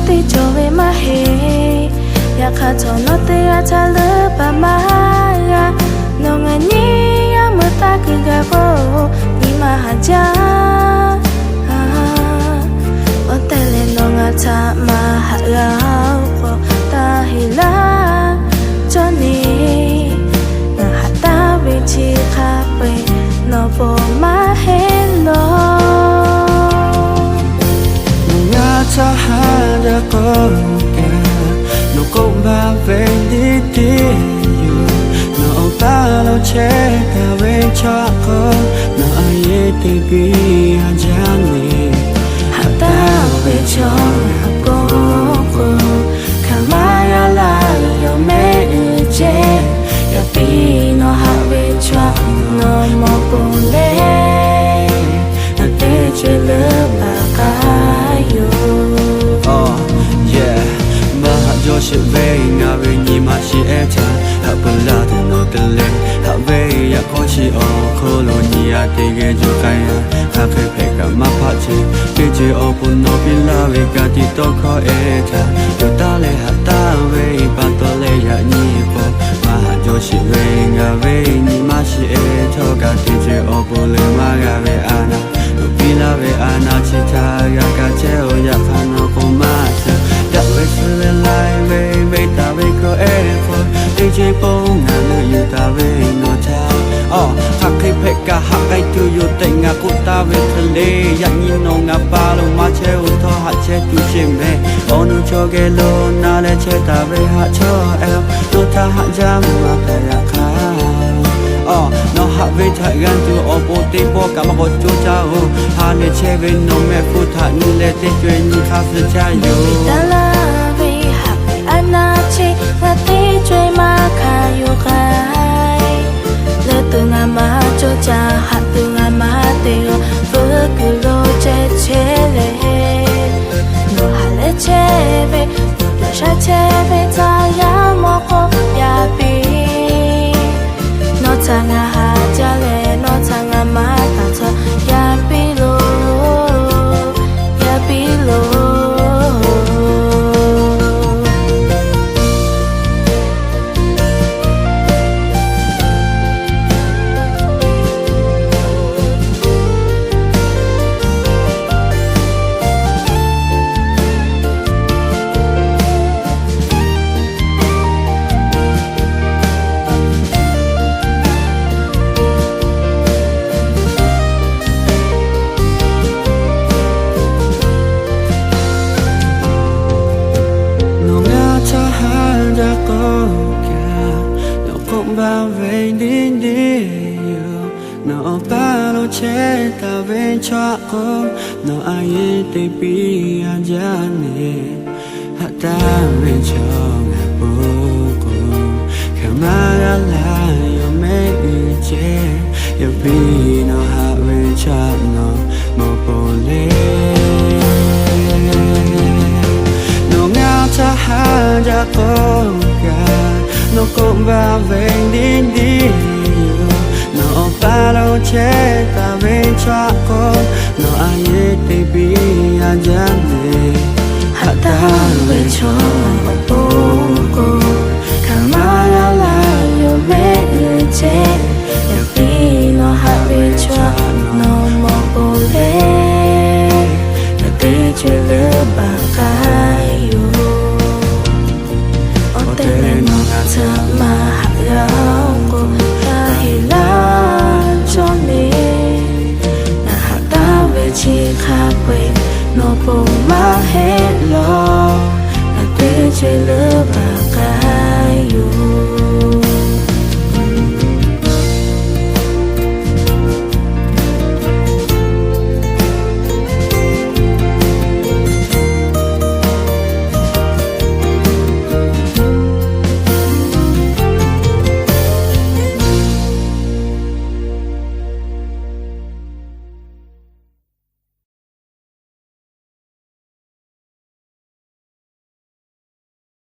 ti cho về mà he ya khát cho nó te ya cha lỡ ba ma ya nó ngay nhỉ ya mơ ta cứ gặp vô ni mà hạt cha ôn tay lên nó ngã cha mà hạt gạo ta hi la cho ni nó hạt ta về chi khá về nó vô mà hello cha ha đã có cả nó cũng ba về đi đi nó ta lo che cả về cho con nó ai thì bi han jani ha ta về cho con kamaya la yo me che ya pi nó ha về cho nó mo con le na te che le ba ka she về ngã về nhị mà she eta hạ bờ la thì nó tê lên hạ về ya khó she ở khó lo nhị à tê ghé cho cái hạ khơi phê cả má phát chi tê chơi ở bún nó bị la về cả thì tôi khó eta rồi ta lấy hạ ta về ban tôi lấy ya nhị bỏ mà hạ cho she về ngã về nhị mà she eta cả tê chơi ở bún lên mà ngã về ana rồi bị la về ana chỉ ta ya cả chơi ở ya khăn nó cũng mà đã về xưa lại về về ta về có em thôi đi chơi bóng ngả lửa yêu ta về nó chao hắc khi phải cả hắc cái tu yêu tình ngả cụ ta về thân lê dặn nhìn nó ngả ba lông mà chơi ôn thọ hạt chơi tu chơi mẹ ôn cho cái lô na lên chơi ta về hạt cho em tôi ta hạt jam mà phải là khá nó hạ về thay gan tu ở bộ tây bộ cả mà có chỗ chao hà nên chơi về nó mẹ phụ thà như lệ tây chuyện như khá sự cha yêu nga ti chơi mà khai yêu khai lỡ từ ngà mà cho cha hạt từ ngà mà tiêu vừa cứ lo che che lệ nó hạt lệ che về nó ra che về ta ya mò có ya bi nó cha ngà hạt cha lệ nó cha ngà mà ta cho ya bi lo ya bi lo bao về đi đi nó ba lô che ta về cho con nó ai thì bi anh jani hạ ta về cho ngà bố con kamara la yo me che yo bi nó hạ về cho nó mo pole nó ngã cha ha ja con nó cũng vào về đi đi nó ba đâu che ta về cho con nó ai thì bi anh jani hạ ta về cho bố cô kamara la yo me che ya pi nó hạ về cho nó mo pole na te che le ba kai yo o te le no cha mà hạ gạo cô ta hi la cho ni na hạ ta về chi khá về nó bông mà hello na te che le